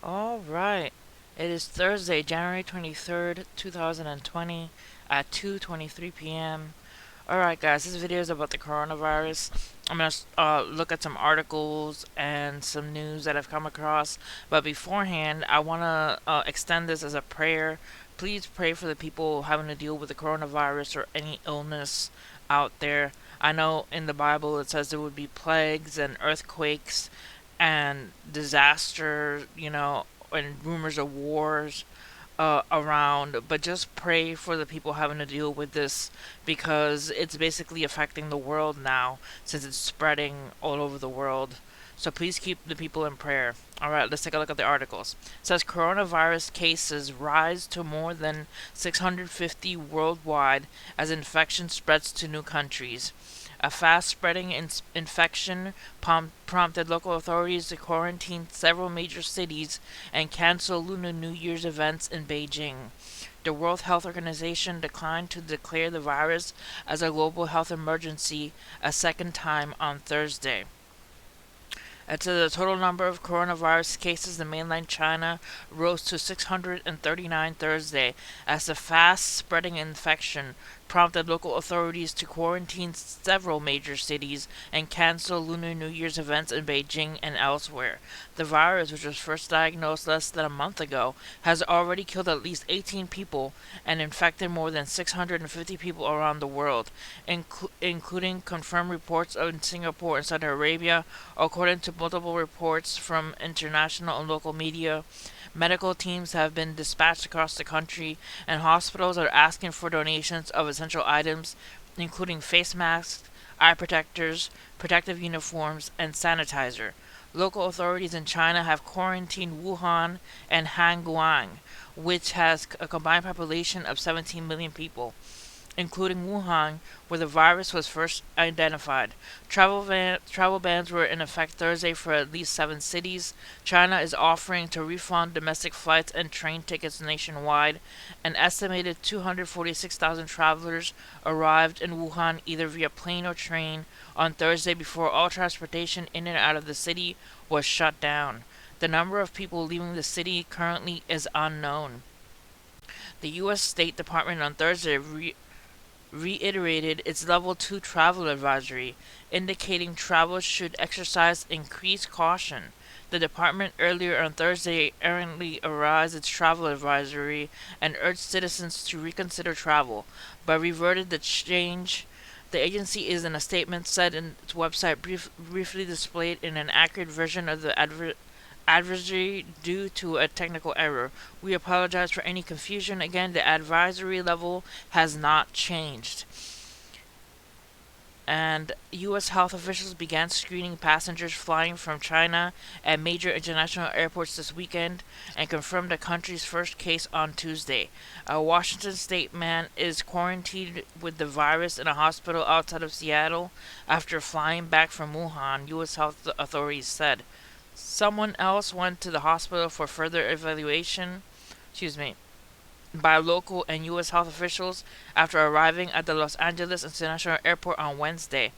All right. It is Thursday, January 23rd, 2020 at 2:23 p.m. All right, guys, this video is about the coronavirus. I'm going to look at some articles and some news that I've come across. But beforehand, I want to extend this as a prayer. Please pray for the people having to deal with the coronavirus or any illness out there. I know in the Bible it says there would be plagues and earthquakes and disaster, and rumors of wars around, but just pray for the people having to deal with this because it's basically affecting the world now since it's spreading all over the world. So please keep the people in prayer. All right, let's take a look at the articles. It says coronavirus cases rise to more than 650 worldwide as infection spreads to new countries. A fast-spreading infection prompted local authorities to quarantine several major cities and cancel Lunar New Year's events in Beijing. The World Health Organization declined to declare the virus as a global health emergency a second time on Thursday. And so the total number of coronavirus cases in mainland China rose to 639 Thursday as the fast-spreading infection prompted local authorities to quarantine several major cities and cancel Lunar New Year's events in Beijing and elsewhere. The virus, which was first diagnosed less than a month ago, has already killed at least 18 people and infected more than 650 people around the world, including confirmed reports in Singapore and Saudi Arabia, according to multiple reports from international and local media. Medical teams have been dispatched across the country, and hospitals are asking for donations of essential items, including face masks, eye protectors, protective uniforms, and sanitizer. Local authorities in China have quarantined Wuhan and Hanguang, which has a combined population of 17 million people, including Wuhan, where the virus was first identified. Travel bans were in effect Thursday for at least 7 cities. China is offering to refund domestic flights and train tickets nationwide. An estimated 246,000 travelers arrived in Wuhan either via plane or train on Thursday before all transportation in and out of the city was shut down. The number of people leaving the city currently is unknown. The U.S. State Department on Thursday reiterated its Level 2 travel advisory, indicating travelers should exercise increased caution. The department earlier on Thursday errantly revised its travel advisory and urged citizens to reconsider travel, but reverted the change. The agency is in a statement said in its website briefly displayed in an accurate version of the advisory due to a technical error. We apologize for any confusion. Again, the advisory level has not changed. And U.S. health officials began screening passengers flying from China at major international airports this weekend and confirmed the country's first case on Tuesday. A Washington state man is quarantined with the virus in a hospital outside of Seattle after flying back from Wuhan, U.S. health authorities said. Someone else went to the hospital for further evaluation, by local and U.S. health officials after arriving at the Los Angeles International Airport on Wednesday.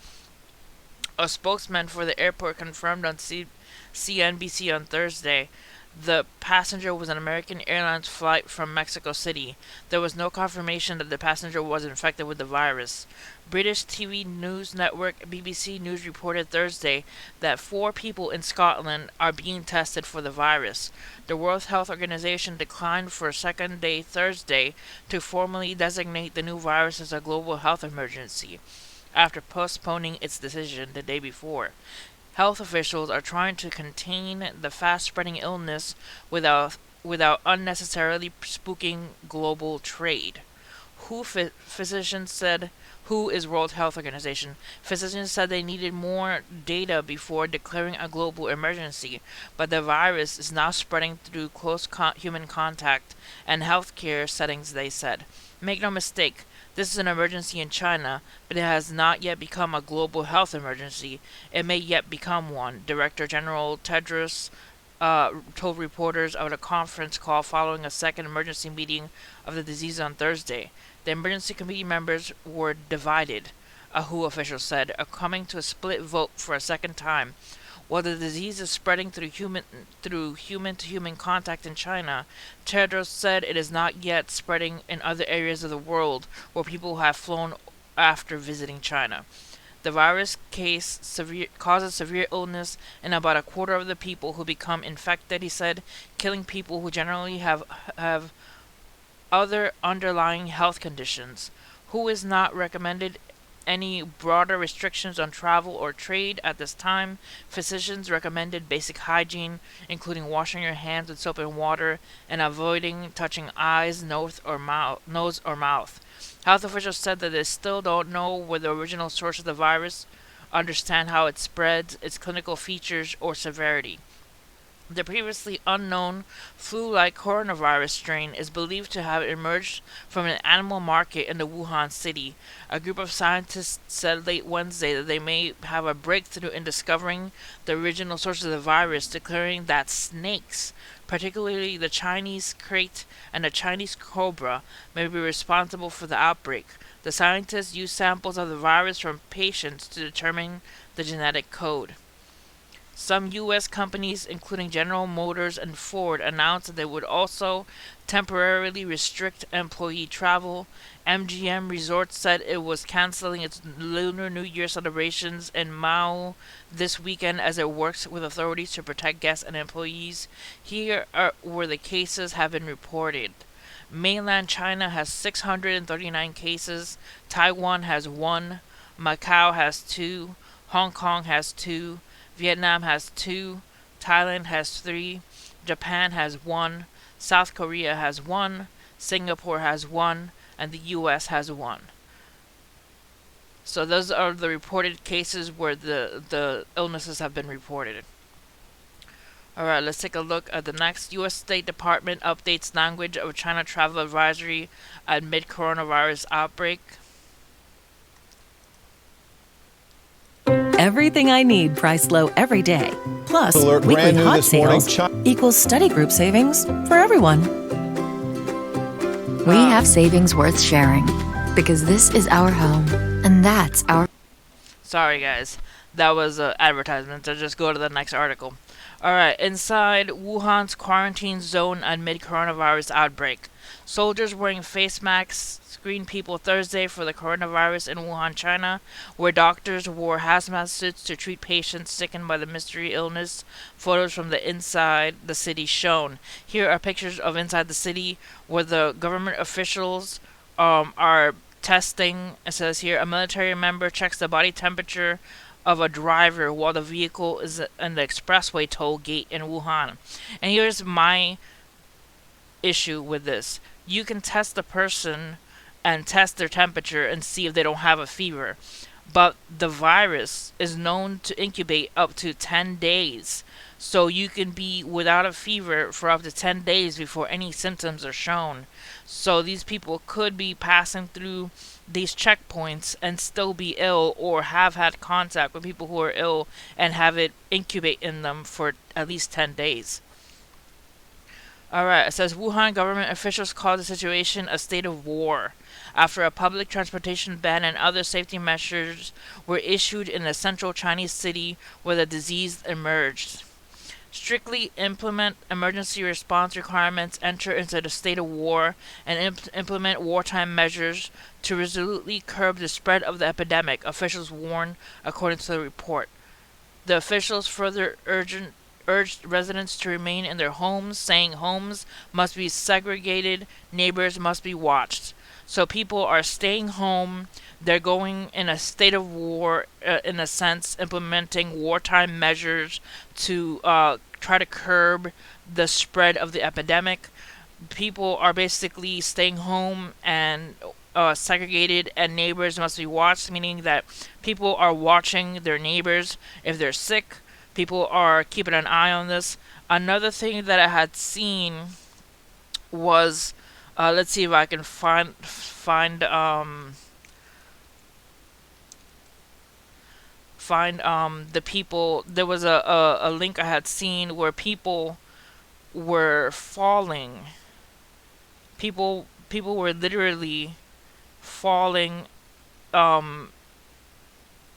A spokesman for the airport confirmed on CNBC on Thursday the passenger was an American Airlines flight from Mexico City. There was no confirmation that the passenger was infected with the virus. British TV news network BBC News reported Thursday that 4 people in Scotland are being tested for the virus. The World Health Organization declined for a second day Thursday to formally designate the new virus as a global health emergency, after postponing its decision the day before. Health officials are trying to contain the fast-spreading illness without unnecessarily spooking global trade. Physicians said, WHO is World Health Organization. Physicians said they needed more data before declaring a global emergency, but the virus is now spreading through close human contact and healthcare settings, they said. Make no mistake, this is an emergency in China, but it has not yet become a global health emergency. It may yet become one, Director General Tedros told reporters at a conference call following a second emergency meeting of the disease on Thursday. The emergency committee members were divided, a WHO official said, coming to a split vote for a second time. While the disease is spreading through human to human contact in China, Tedros said it is not yet spreading in other areas of the world where people have flown after visiting China. The virus causes severe illness in about a quarter of the people who become infected, he said, killing people who generally have other underlying health conditions. Who is not recommended any broader restrictions on travel or trade at this time. Physicians recommended basic hygiene, including washing your hands with soap and water and avoiding touching eyes, nose or mouth. Health officials said that they still don't know where the original source of the virus, understand how it spreads, its clinical features, or severity. The previously unknown flu-like coronavirus strain is believed to have emerged from an animal market in the Wuhan city. A group of scientists said late Wednesday that they may have a breakthrough in discovering the original source of the virus, declaring that snakes, particularly the Chinese krait and the Chinese cobra, may be responsible for the outbreak. The scientists used samples of the virus from patients to determine the genetic code. Some U.S. companies, including General Motors and Ford, announced that they would also temporarily restrict employee travel. MGM Resorts said it was canceling its Lunar New Year celebrations in Mao this weekend as it works with authorities to protect guests and employees. Here are where the cases have been reported. Mainland China has 639 cases, Taiwan has 1, Macau has 2, Hong Kong has 2, Vietnam has 2, Thailand has 3, Japan has 1, South Korea has 1, Singapore has 1, and the US has 1. So those are the reported cases where the illnesses have been reported. Alright, let's take a look at the next. U.S. State Department updates language of China travel advisory amid coronavirus outbreak. Everything I need priced low every day. Plus, Alert, weekly brand new hot this morning, sales equals study group savings for everyone. We have savings worth sharing because this is our home and that's our... Sorry guys, that was an advertisement, so just go to the next article. Alright, inside Wuhan's quarantine zone amid coronavirus outbreak. Soldiers wearing face masks screened people Thursday for the coronavirus in Wuhan, China, where doctors wore hazmat suits to treat patients sickened by the mystery illness. Photos from the inside the city shown. Here are pictures of inside the city where the government officials are testing. It says here, a military member checks the body temperature of a driver while the vehicle is in the expressway toll gate in Wuhan. And here's my issue with this. You can test the person and test their temperature and see if they don't have a fever. But the virus is known to incubate up to 10 days. So you can be without a fever for up to 10 days before any symptoms are shown. So these people could be passing through these checkpoints and still be ill or have had contact with people who are ill and have it incubate in them for at least 10 days. Alright, it says Wuhan government officials called the situation a state of war after a public transportation ban and other safety measures were issued in the central Chinese city where the disease emerged. Strictly implement emergency response requirements, enter into the state of war, and implement wartime measures to resolutely curb the spread of the epidemic, officials warned, according to the report. The officials further urged residents to remain in their homes, saying homes must be segregated, neighbors must be watched. So people are staying home. They're going in a state of war, in a sense, implementing wartime measures to try to curb the spread of the epidemic. People are basically staying home and segregated, and neighbors must be watched, meaning that people are watching their neighbors if they're sick. People are keeping an eye on this. Another thing that I had seen was, let's see if I can find the people. There was a link I had seen where people were falling. People were literally falling.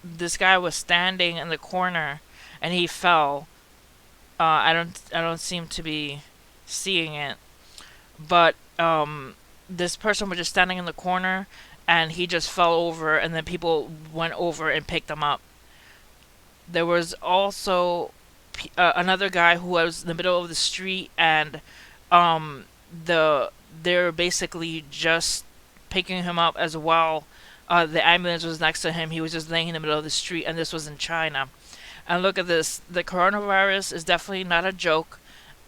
This guy was standing in the corner and he fell. I don't seem to be seeing it, but this person was just standing in the corner, and he just fell over, and then people went over and picked him up. There was also another guy who was in the middle of the street, and um, they're basically just picking him up as well. The ambulance was next to him. He was just laying in the middle of the street, and this was in China. And look at this. The coronavirus is definitely not a joke,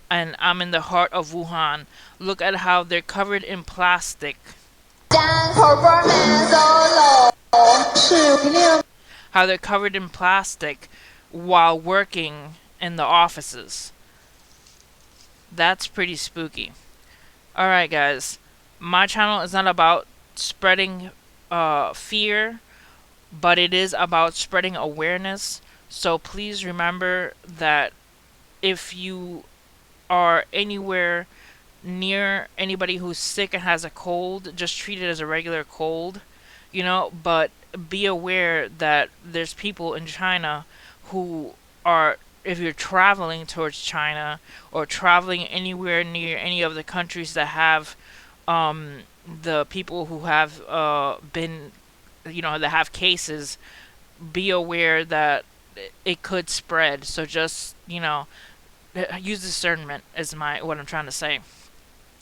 and I'm in the heart of Wuhan. Look at how they're covered in plastic. How they're covered in plastic while working in the offices. That's pretty spooky. Alright, guys. My channel is not about spreading fear, but it is about spreading awareness. So please remember that if you are anywhere near anybody who's sick and has a cold, just treat it as a regular cold, but be aware that there's people in China who are, if you're traveling towards China or traveling anywhere near any of the countries that have the people who have been, that have cases, be aware that it could spread. So just, use discernment is what I'm trying to say.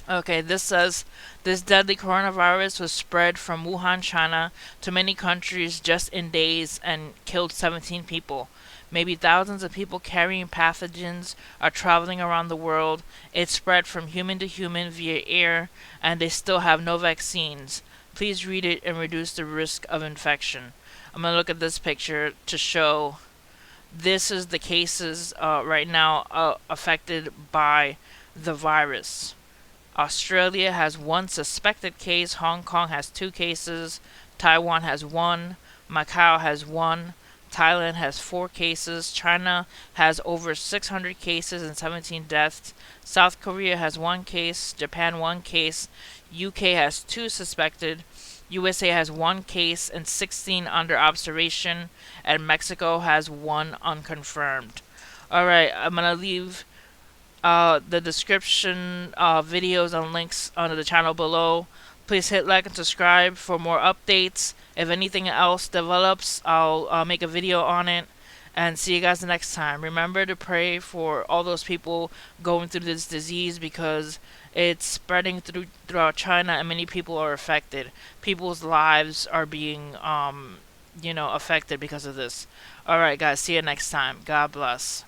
Okay, this says this deadly coronavirus was spread from Wuhan, China to many countries just in days and killed 17 people. Maybe thousands of people carrying pathogens are traveling around the world. It spread from human to human via air, and they still have no vaccines. Please read it and reduce the risk of infection. I'm going to look at this picture to show this is the cases right now affected by the virus. Australia has one suspected case, Hong Kong has 2 cases, Taiwan has 1, Macau has 1, Thailand has 4 cases, China has over 600 cases and 17 deaths, South Korea has 1 case, Japan 1 case, UK has 2 suspected, USA has 1 case and 16 under observation, and Mexico has 1 unconfirmed. Alright, I'm going to leave the description videos and links under the channel below. Please hit like and subscribe for more updates. If anything else develops, I'll make a video on it. And see you guys next time. Remember to pray for all those people going through this disease, because it's spreading throughout China and many people are affected. People's lives are being affected because of this. Alright guys, see you next time. God bless.